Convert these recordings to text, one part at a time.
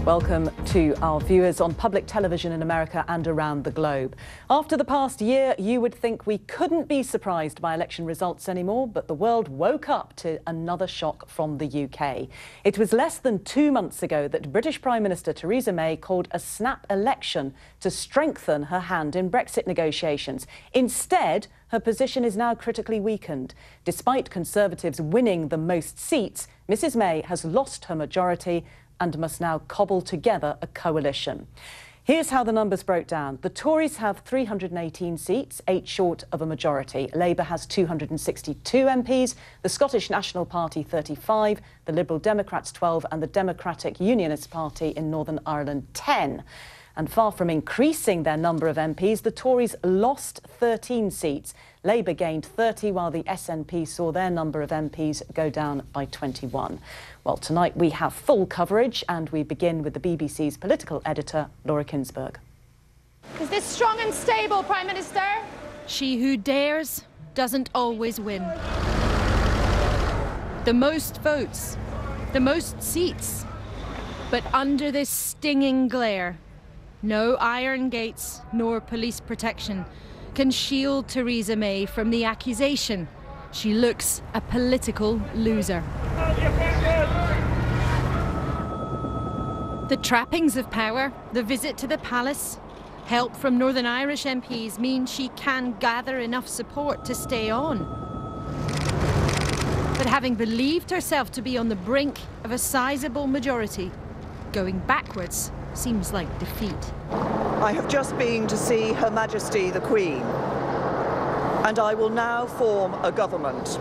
Welcome to our viewers on public television in America and around the globe. After the past year, you would think we couldn't be surprised by election results anymore, but the world woke up to another shock from the UK. It was less than 2 months ago that British Prime Minister Theresa May called a snap election to strengthen her hand in Brexit negotiations. Instead, her position is now critically weakened. Despite Conservatives winning the most seats, Mrs May has lost her majority and must now cobble together a coalition. Here's how the numbers broke down. The Tories have 318 seats, 8 short of a majority. Labour has 262 MPs, the Scottish National Party 35, the Liberal Democrats 12 and the Democratic Unionist Party in Northern Ireland 10. And far from increasing their number of MPs, the Tories lost 13 seats. Labour gained 30, while the SNP saw their number of MPs go down by 21. Well, tonight we have full coverage, and we begin with the BBC's political editor, Laura Kinsberg. Is this strong and stable, Prime Minister? She who dares doesn't always win. The most votes, the most seats. But under this stinging glare, no iron gates nor police protection can shield Theresa May from the accusation she looks a political loser. The trappings of power, the visit to the palace, help from Northern Irish MPs mean she can gather enough support to stay on. But having believed herself to be on the brink of a sizable majority, going backwards seems like defeat. I have just been to see Her Majesty the Queen, and I will now form a government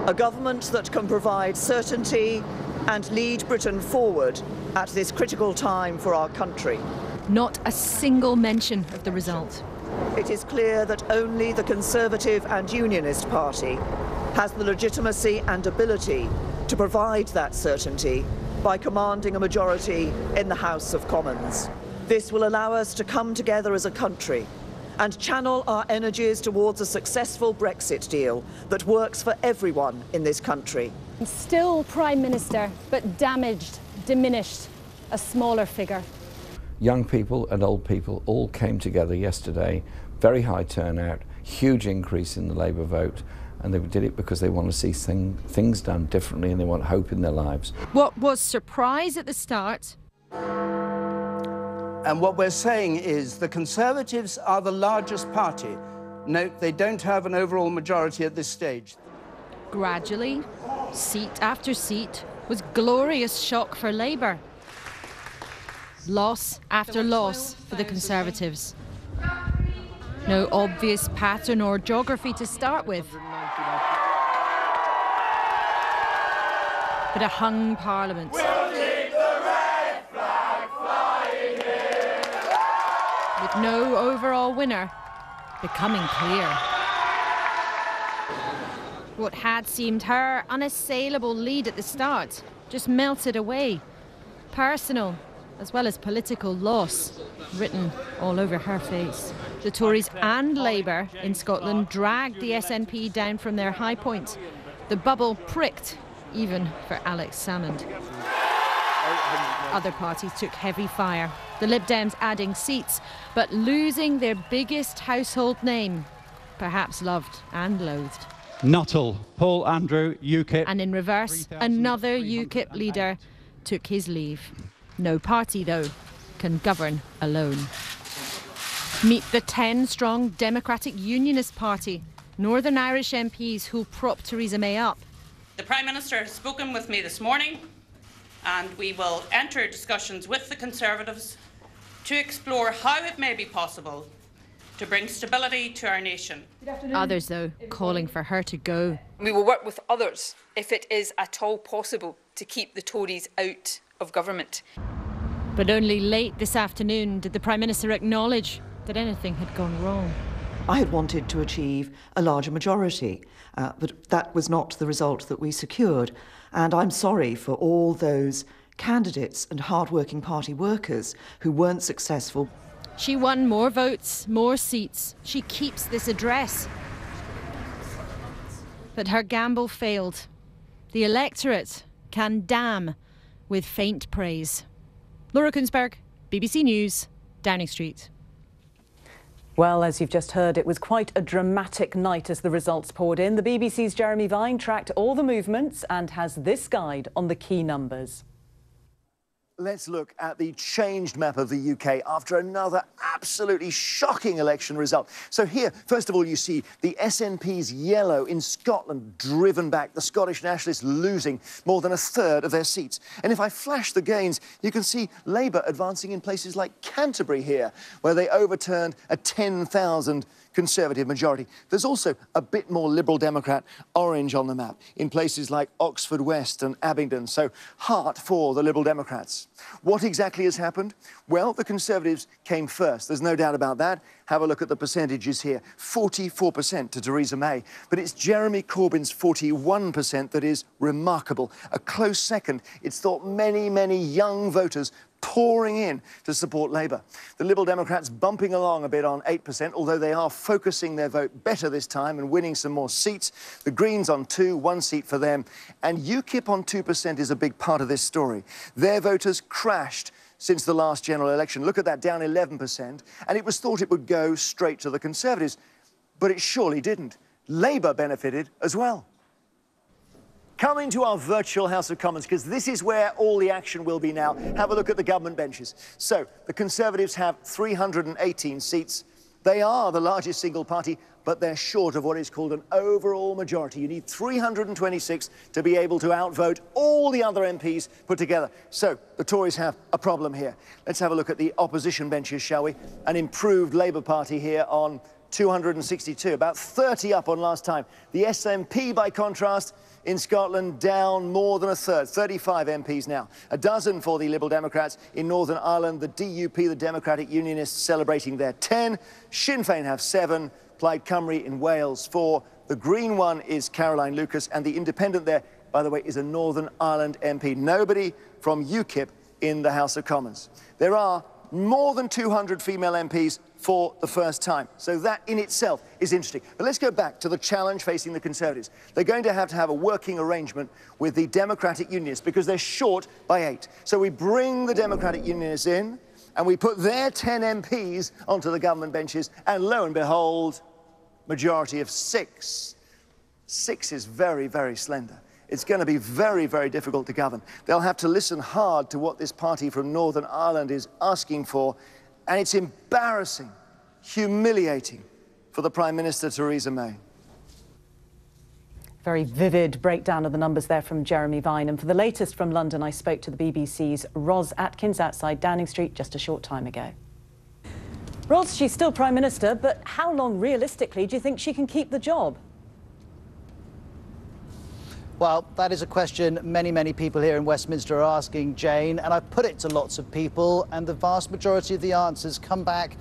that can provide certainty and lead Britain forward at this critical time for our country. Not a single mention of the result. It is clear that only the Conservative and Unionist Party has the legitimacy and ability to provide that certainty by commanding a majority in the House of Commons. This will allow us to come together as a country and channel our energies towards a successful Brexit deal that works for everyone in this country. Still Prime Minister, but damaged, diminished, a smaller figure. Young people and old people all came together yesterday, very high turnout, huge increase in the Labour vote, and they did it because they want to see things done differently and they want hope in their lives. What was surprise at the start? And what we're saying is the Conservatives are the largest party. Note, they don't have an overall majority at this stage. Gradually, seat after seat, was glorious shock for Labour. Loss after loss for the Conservatives. No obvious pattern or geography to start with. But a hung parliament. With no overall winner becoming clear. What had seemed her unassailable lead at the start just melted away. Personal as well as political loss written all over her face. The Tories and Labour in Scotland dragged the SNP down from their high point. The bubble pricked even for Alex Salmond. Other parties took heavy fire. The Lib Dems adding seats, but losing their biggest household name, perhaps loved and loathed. Nuttall, Paul Andrew, UKIP. And in reverse, another UKIP leader took his leave. No party, though, can govern alone. Meet the 10-strong Democratic Unionist Party, Northern Irish MPs who'll prop Theresa May up. The Prime Minister has spoken with me this morning, and we will enter discussions with the Conservatives to explore how it may be possible to bring stability to our nation. Others, though, calling for her to go. We will work with others, if it is at all possible, to keep the Tories out of government. But only late this afternoon did the Prime Minister acknowledge that anything had gone wrong. I had wanted to achieve a larger majority, but that was not the result that we secured. And I'm sorry for all those candidates and hard-working party workers who weren't successful. She won more votes, more seats. She keeps this address. But her gamble failed. The electorate can damn with faint praise. Laura Kunsberg, BBC News, Downing Street. Well, as you've just heard, it was quite a dramatic night as the results poured in. The BBC's Jeremy Vine tracked all the movements and has this guide on the key numbers. Let's look at the changed map of the UK after another absolutely shocking election result. So here, first of all, you see the SNP's yellow in Scotland driven back, the Scottish Nationalists losing more than a third of their seats. And if I flash the gains, you can see Labour advancing in places like Canterbury here, where they overturned a 10,000 Conservative majority. There's also a bit more Liberal Democrat orange on the map in places like Oxford West and Abingdon, so heart for the Liberal Democrats. What exactly has happened? Well, the Conservatives came first, there's no doubt about that. Have a look at the percentages here, 44% to Theresa May. But it's Jeremy Corbyn's 41% that is remarkable. A close second, it's thought many, many young voters pouring in to support Labour. The Liberal Democrats bumping along a bit on 8%, although they are focusing their vote better this time and winning some more seats. The Greens on 2, 1 seat for them. And UKIP on 2% is a big part of this story. Their voters crashed since the last general election. Look at that, down 11%. And it was thought it would go straight to the Conservatives, but it surely didn't. Labour benefited as well. Coming to our virtual House of Commons, because this is where all the action will be now. Have a look at the government benches. So, the Conservatives have 318 seats. They are the largest single party, but they're short of what is called an overall majority. You need 326 to be able to outvote all the other MPs put together. So, the Tories have a problem here. Let's have a look at the opposition benches, shall we? An improved Labour Party here on 262, about 30 up on last time. The SNP, by contrast, in Scotland, down more than a third, 35 MPs now. A dozen for the Liberal Democrats. In Northern Ireland, the DUP, the Democratic Unionists, celebrating their 10. Sinn Féin have 7. Plaid Cymru in Wales, 4. The Green one is Caroline Lucas, and the Independent there, by the way, is a Northern Ireland MP. Nobody from UKIP in the House of Commons. There are more than 200 female MPs for the first time. So that in itself is interesting. But let's go back to the challenge facing the Conservatives. They're going to have a working arrangement with the Democratic Unionists because they're short by 8. So we bring the Democratic Unionists in and we put their 10 MPs onto the government benches, and lo and behold, majority of 6. 6 is very, very slender. It's going to be very, very difficult to govern. They'll have to listen hard to what this party from Northern Ireland is asking for, and it's embarrassing, humiliating for the Prime Minister, Theresa May. Very vivid breakdown of the numbers there from Jeremy Vine. And for the latest from London, I spoke to the BBC's Ros Atkins outside Downing Street just a short time ago. Ros, she's still Prime Minister, but how long realistically do you think she can keep the job? Well, that is a question many people here in Westminster are asking, Jane, and I've put it to lots of people, and the vast majority of the answers come back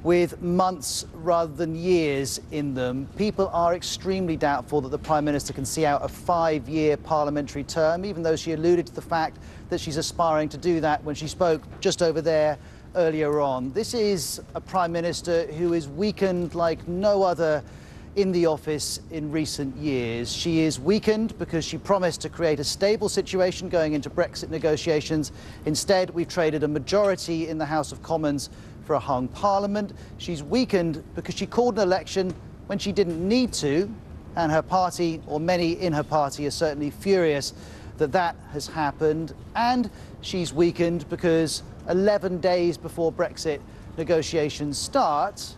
with months rather than years in them. People are extremely doubtful that the Prime Minister can see out a 5-year parliamentary term, even though she alluded to the fact that she's aspiring to do that when she spoke just over there earlier on. This is a Prime Minister who is weakened like no other in the office in recent years. She is weakened because she promised to create a stable situation going into Brexit negotiations. Instead, we've traded a majority in the House of Commons for a hung parliament. She's weakened because she called an election when she didn't need to, and her party, or many in her party, are certainly furious that that has happened. And she's weakened because 11 days before Brexit negotiations start,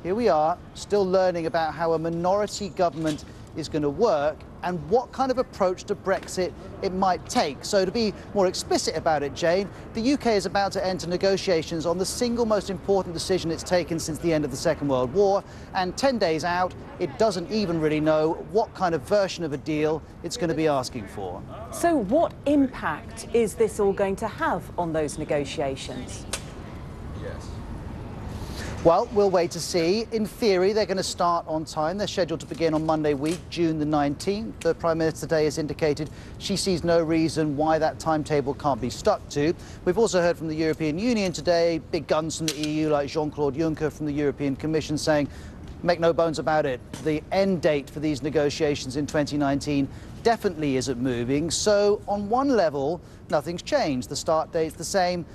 here we are, still learning about how a minority government is going to work and what kind of approach to Brexit it might take. So to be more explicit about it, Jane, the UK is about to enter negotiations on the single most important decision it's taken since the end of the Second World War, and 10 days out, it doesn't even really know what kind of version of a deal it's going to be asking for. So what impact is this all going to have on those negotiations? Well, we'll wait to see. In theory, they're going to start on time. They're scheduled to begin on Monday week, June the 19th. The Prime Minister today has indicated she sees no reason why that timetable can't be stuck to. We've also heard from the European Union today, big guns from the EU like Jean-Claude Juncker from the European Commission saying Make no bones about it, the end date for these negotiations in 2019 definitely isn't moving. So on one level, nothing's changed. The start date's the same,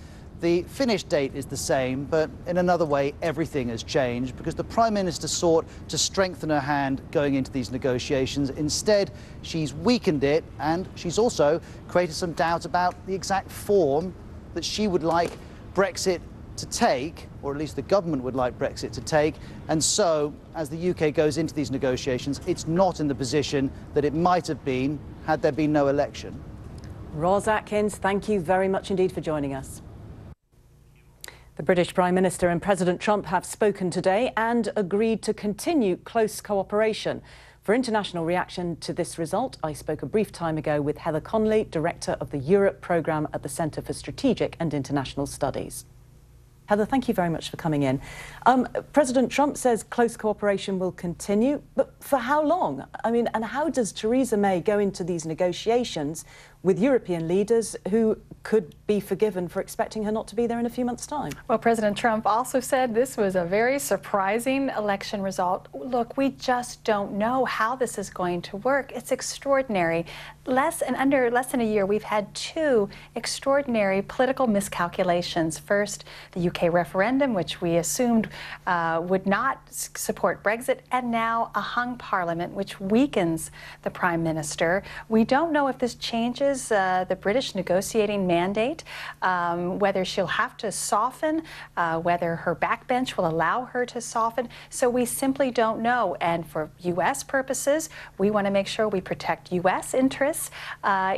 the finish date is the same, but in another way, everything has changed because the Prime Minister sought to strengthen her hand going into these negotiations. Instead, she's weakened it, and she's also created some doubt about the exact form that she would like Brexit to take, or at least the government would like Brexit to take. And so, as the UK goes into these negotiations, it's not in the position that it might have been had there been no election. Ros Atkins, thank you very much indeed for joining us. The British Prime Minister and President Trump have spoken today and agreed to continue close cooperation. For international reaction to this result, I spoke a brief time ago with Heather Conley, Director of the Europe Programme at the Centre for Strategic and International Studies. Heather, thank you very much for coming in. President Trump says close cooperation will continue, but for how long? I mean, and how does Theresa May go into these negotiations with European leaders who could be forgiven for expecting her not to be there in a few months' time? Well, President Trump also said this was a very surprising election result. Look, we just don't know how this is going to work. It's extraordinary. Under less than a year, we've had two extraordinary political miscalculations. First, the UK referendum, which we assumed would not support Brexit, and now a hung parliament, which weakens the Prime Minister. We don't know if this changes the British negotiating mandate, whether she'll have to soften, whether her backbench will allow her to soften. So we simply don't know. And for U.S. purposes, we want to make sure we protect U.S. interests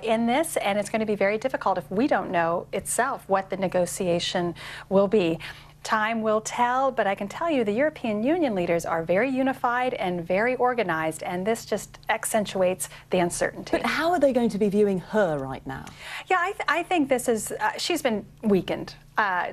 in this. And it's going to be very difficult if we don't know itself what the negotiation will be. Time will tell, but I can tell you the European Union leaders are very unified and very organized, and this just accentuates the uncertainty. But how are they going to be viewing her right now? Yeah, I think this is, she's been weakened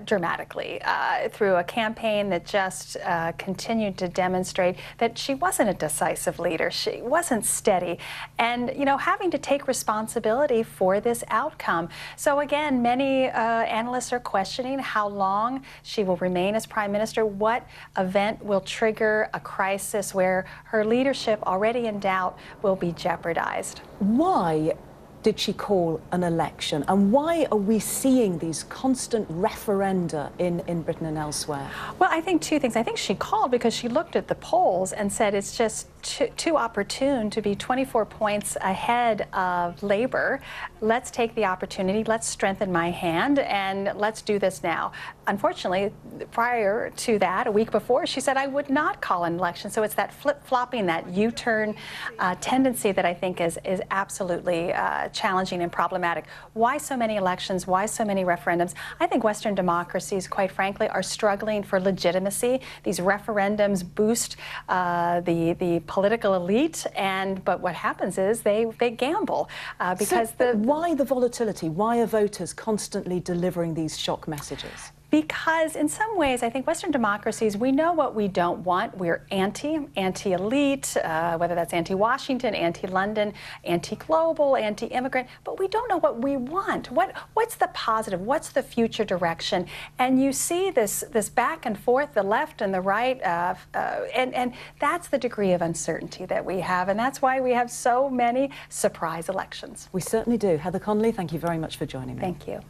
dramatically through a campaign that just continued to demonstrate that she wasn't a decisive leader. She wasn't steady. And, you know, having to take responsibility for this outcome. So again, many analysts are questioning how long she will remain as Prime Minister, what event will trigger a crisis where her leadership, already in doubt, will be jeopardized. Why did she call an election? And why are we seeing these constant referenda in Britain and elsewhere? Well, I think two things. I think she called because she looked at the polls and said it's just too opportune to be 24 points ahead of Labour. Let's take the opportunity, let's strengthen my hand, and let's do this now. Unfortunately, prior to that, a week before, she said I would not call an election. So it's that flip-flopping, that U-turn tendency that I think is absolutely challenging and problematic. Why so many elections? Why so many referendums? I think Western democracies, quite frankly, are struggling for legitimacy. These referendums boost the political elite, but what happens is they gamble because why the volatility? Why are voters constantly delivering these shock messages? Because in some ways, I think Western democracies, we know what we don't want. We're anti-elite, whether that's anti-Washington, anti-London, anti-global, anti-immigrant, but we don't know what we want. What's the positive? What's the future direction? And you see this back and forth, the left and the right, and that's the degree of uncertainty that we have, and that's why we have so many surprise elections. We certainly do. Heather Conley, thank you very much for joining me. Thank you.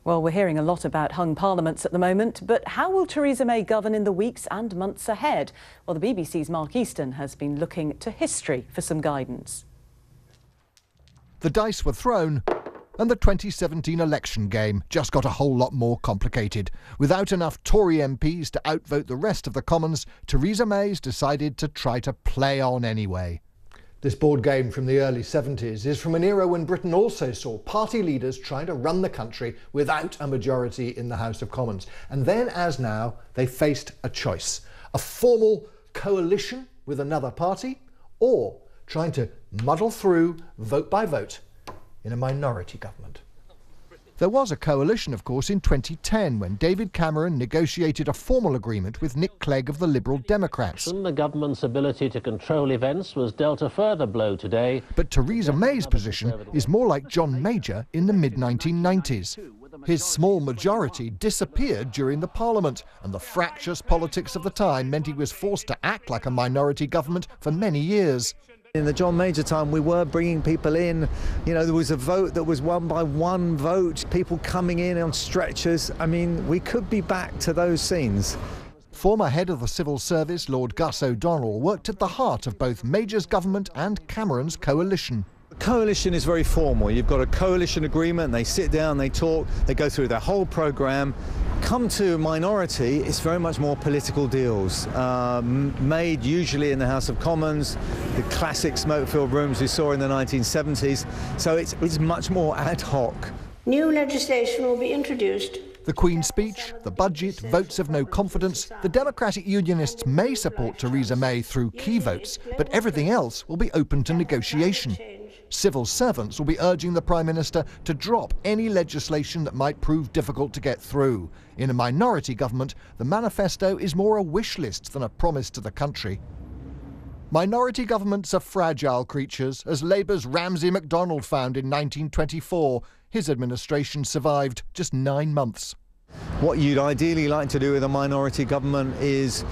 Well, we're hearing a lot about hung parliaments at the moment, but how will Theresa May govern in the weeks and months ahead? Well, the BBC's Mark Easton has been looking to history for some guidance. The dice were thrown, and the 2017 election game just got a whole lot more complicated. Without enough Tory MPs to outvote the rest of the Commons, Theresa May's decided to try to play on anyway. This board game from the early 70s is from an era when Britain also saw party leaders trying to run the country without a majority in the House of Commons. And then, as now, they faced a choice: a formal coalition with another party, or trying to muddle through vote by vote in a minority government. There was a coalition, of course, in 2010 when David Cameron negotiated a formal agreement with Nick Clegg of the Liberal Democrats. The government's ability to control events was dealt a further blow today. But Theresa May's position is more like John Major in the mid-1990s. His small majority disappeared during the Parliament, and the fractious politics of the time meant he was forced to act like a minority government for many years. In the John Major time, we were bringing people in. You know, there was a vote that was won by one vote, people coming in on stretchers. I mean, we could be back to those scenes. Former head of the civil service, Lord Gus O'Donnell, worked at the heart of both Major's government and Cameron's coalition. The coalition is very formal. You've got a coalition agreement, they sit down, they talk, they go through their whole programme. Come to minority, it's very much more political deals, made usually in the House of Commons, the classic smoke-filled rooms we saw in the 1970s, so it's much more ad hoc. New legislation will be introduced. The Queen's speech, the budget, votes of no confidence. The Democratic Unionists may support Theresa May through key votes, but everything else will be open to negotiation. Civil servants will be urging the Prime Minister to drop any legislation that might prove difficult to get through. In a minority government, the manifesto is more a wish list than a promise to the country. Minority governments are fragile creatures, as Labour's Ramsay MacDonald found in 1924. His administration survived just 9 months. What you'd ideally like to do with a minority government is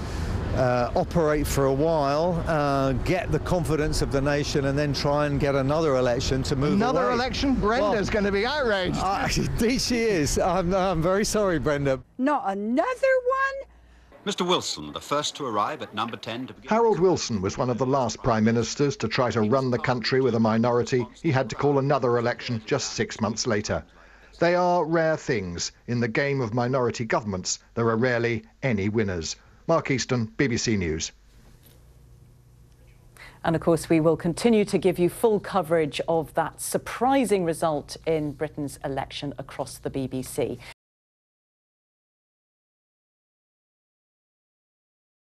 operate for a while, get the confidence of the nation, and then try and get another election to move Another away. election? Brenda's going to be outraged. Indeed she is. I'm very sorry, Brenda. Not another one? Mr Wilson, the first to arrive at number 10 to begin. Harold Wilson was one of the last Prime Ministers to try to run the country with a minority. He had to call another election just 6 months later. They are rare things. In the game of minority governments, there are rarely any winners. Mark Easton, BBC News. And of course, we will continue to give you full coverage of that surprising result in Britain's election across the BBC.